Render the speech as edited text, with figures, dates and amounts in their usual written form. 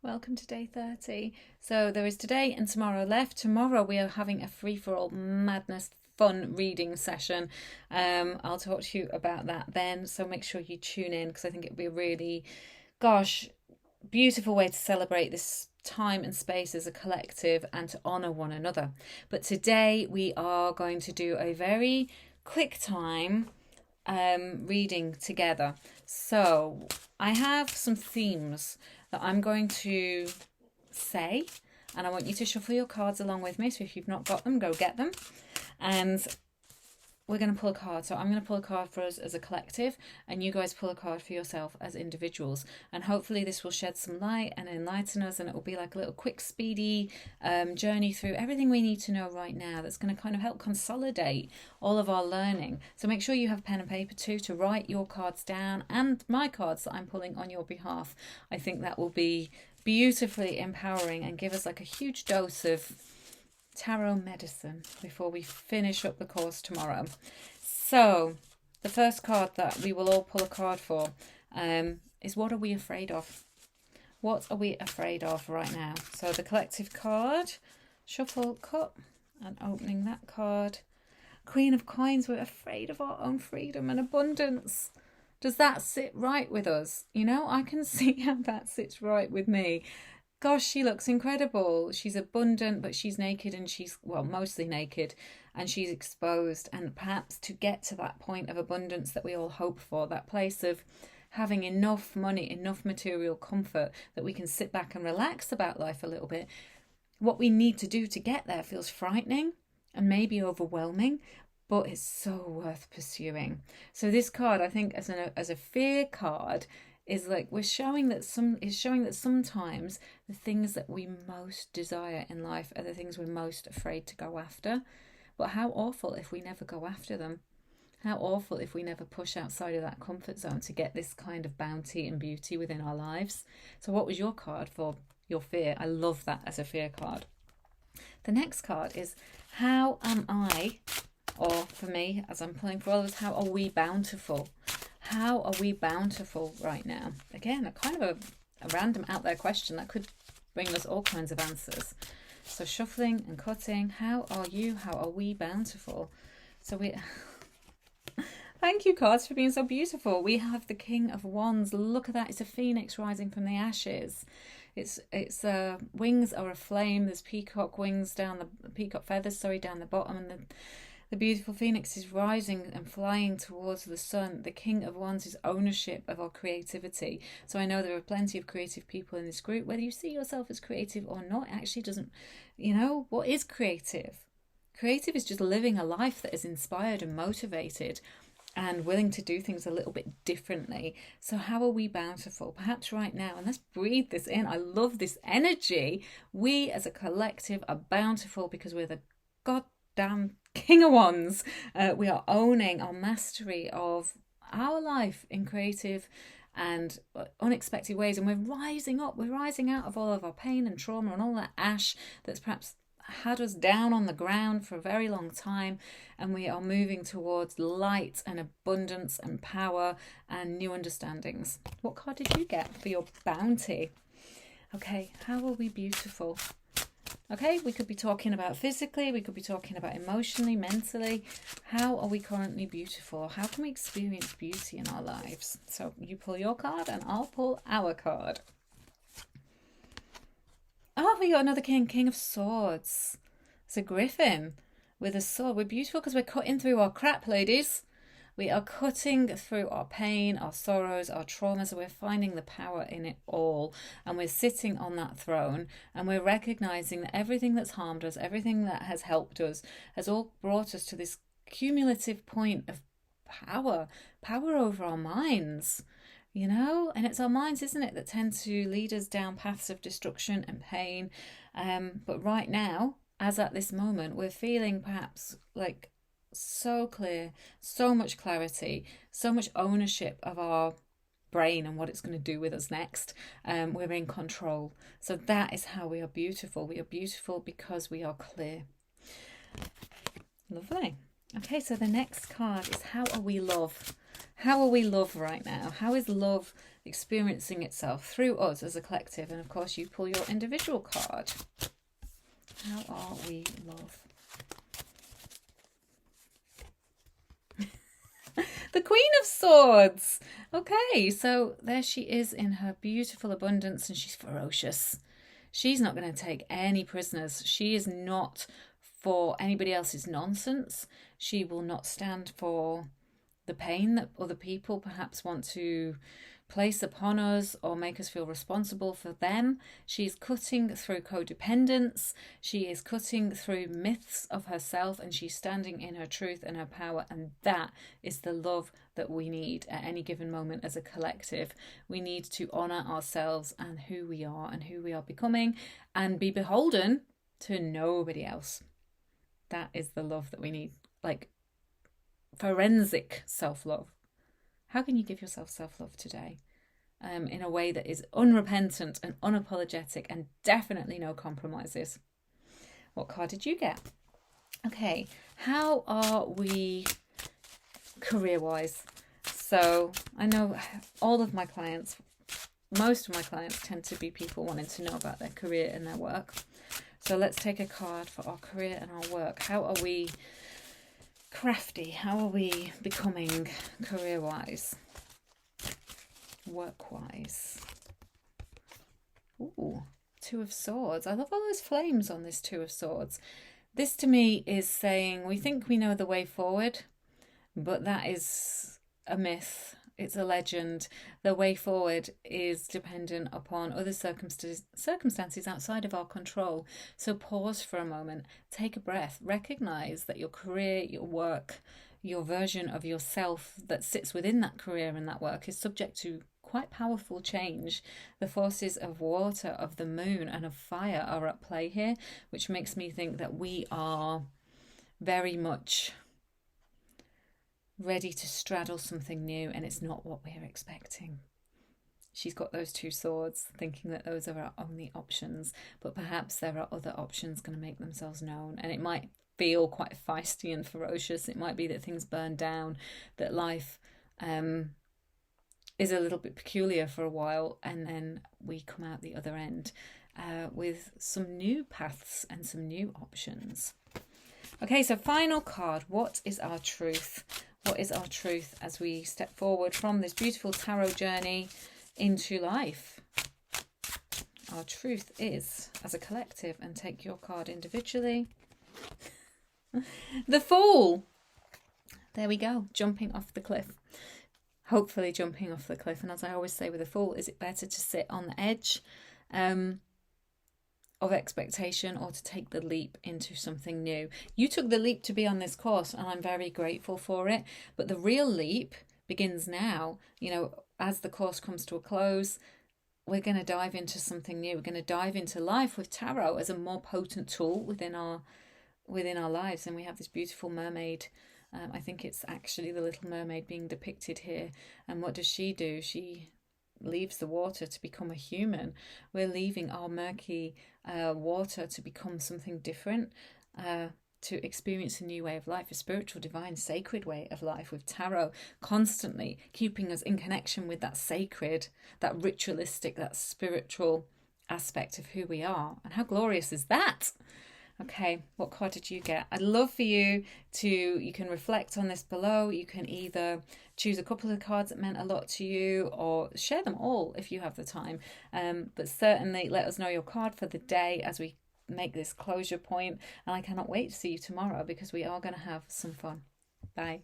Welcome to day 30. So there is today and tomorrow left. Tomorrow we are having a free-for-all madness fun reading session. I'll talk to you about that then. So make sure you tune in because I think it'll be a really, gosh, beautiful way to celebrate this time and space as a collective and to honour one another. But today we are going to do a very quick time reading together. So I have some themes that I'm going to say, and I want you to shuffle your cards along with me. So if you've not got them, go get them. And we're going to pull a card. So I'm going to pull a card for us as a collective, and you guys pull a card for yourself as individuals. And hopefully this will shed some light and enlighten us, and it will be like a little quick, speedy journey through everything we need to know right now that's going to kind of help consolidate all of our learning. So make sure you have pen and paper too to write your cards down and my cards that I'm pulling on your behalf. I think that will be beautifully empowering and give us like a huge dose of tarot medicine before we finish up the course tomorrow. So the first card that we will all pull a card for is, what are we afraid of? What are we afraid of right now? So the collective card, shuffle, cut, and opening that card. Queen of Coins, we're afraid of our own freedom and abundance. Does that sit right with us? You know, I can see how that sits right with me. Gosh, she looks incredible. She's abundant, but she's naked, and she's, well, mostly naked, and she's exposed. And perhaps to get to that point of abundance that we all hope for, that place of having enough money, enough material comfort that we can sit back and relax about life a little bit, what we need to do to get there feels frightening and maybe overwhelming, but it's so worth pursuing. So this card, I think, as a fear card, is like it's showing that sometimes the things that we most desire in life are the things we're most afraid to go after. But how awful if we never go after them? How awful if we never push outside of that comfort zone to get this kind of bounty and beauty within our lives? So what was your card for your fear? I love that as a fear card. The next card is, how am I, or for me, as I'm pulling for others, how are we bountiful? How are we bountiful right now? Again, a kind of a random out there question that could bring us all kinds of answers. So shuffling and cutting, how are you? How are we bountiful? So we thank you, cards, for being so beautiful. We have the King of Wands. Look at that. It's a phoenix rising from the ashes. Its wings are aflame. There's peacock wings peacock feathers, down the bottom, and the beautiful phoenix is rising and flying towards the sun. The King of Wands is ownership of our creativity. So I know there are plenty of creative people in this group. Whether you see yourself as creative or not, it actually doesn't, what is creative? Creative is just living a life that is inspired and motivated and willing to do things a little bit differently. So how are we bountiful? Perhaps right now, and let's breathe this in. I love this energy. We as a collective are bountiful because we're the goddamn King of Wands. We are owning our mastery of our life in creative and unexpected ways, and we're rising up. We're rising out of all of our pain and trauma and all that ash that's perhaps had us down on the ground for a very long time, and we are moving towards light and abundance and power and new understandings. What card did you get for your bounty? Okay, how are we beautiful? Okay, we could be talking about physically, we could be talking about emotionally, mentally. How are we currently beautiful? How can we experience beauty in our lives? So you pull your card and I'll pull our card. Oh, we got another King of Swords. It's a griffin with a sword. We're beautiful because we're cutting through our crap, ladies. We are cutting through our pain, our sorrows, our traumas, and we're finding the power in it all. And we're sitting on that throne, and we're recognizing that everything that's harmed us, everything that has helped us, has all brought us to this cumulative point of power over our minds. And it's our minds, isn't it, that tend to lead us down paths of destruction and pain. But right now, as at this moment, we're feeling perhaps like so clear, so much clarity, so much ownership of our brain and what it's going to do with us next. We're in control. So that is how we are beautiful. We are beautiful because we are clear. Lovely. Okay, so the next card is, how are we love? How are we love right now? How is love experiencing itself through us as a collective. And of course, you pull your individual card. How are we love? The Queen of Swords. Okay, so there she is in her beautiful abundance, and she's ferocious. She's not going to take any prisoners. She is not for anybody else's nonsense. She will not stand for the pain that other people perhaps want to place upon us or make us feel responsible for them. She's cutting through codependence. She is cutting through myths of herself, and she's standing in her truth and her power. And that is the love that we need at any given moment as a collective. We need to honour ourselves and who we are becoming, and be beholden to nobody else. That is the love that we need, like forensic self-love. How can you give yourself self-love today in a way that is unrepentant and unapologetic and definitely no compromises? What card did you get? Okay, how are we career-wise? So I know all of my clients, most of my clients tend to be people wanting to know about their career and their work. So let's take a card for our career and our work. How are we crafty? How are we becoming career-wise? Work-wise? Ooh, Two of Swords. I love all those flames on this Two of Swords. This to me is saying we think we know the way forward, but that is a myth. It's a legend. The way forward is dependent upon other circumstances outside of our control. So pause for a moment, take a breath, recognize that your career, your work, your version of yourself that sits within that career and that work is subject to quite powerful change. The forces of water, of the moon, and of fire are at play here, which makes me think that we are very much ready to straddle something new, and it's not what we're expecting. She's got those two swords, thinking that those are our only options, but perhaps there are other options going to make themselves known, and it might feel quite feisty and ferocious. It might be that things burn down, that life is a little bit peculiar for a while, and then we come out the other end with some new paths and some new options. Okay, so final card. What is our truth? What is our truth as we step forward from this beautiful tarot journey into life? Our truth is, as a collective, and take your card individually. The Fool. There we go, jumping off the cliff. Hopefully jumping off the cliff. And as I always say with a Fool, is it better to sit on the edge of expectation or to take the leap into something new? You took the leap to be on this course, and I'm very grateful for it. But the real leap begins now. You know, as the course comes to a close, we're going to dive into something new. We're going to dive into life with tarot as a more potent tool within our lives. And we have this beautiful mermaid. I think it's actually the Little Mermaid being depicted here. And what does she do? She leaves the water to become a human. We're leaving our murky water to become something different, to experience a new way of life, a spiritual, divine, sacred way of life, with tarot constantly keeping us in connection with that sacred, that ritualistic, that spiritual aspect of who we are. And how glorious is that? Okay, what card did you get? I'd love for you can reflect on this below. You can either choose a couple of cards that meant a lot to you, or share them all if you have the time. But certainly let us know your card for the day as we make this closure point. And I cannot wait to see you tomorrow, because we are going to have some fun. Bye.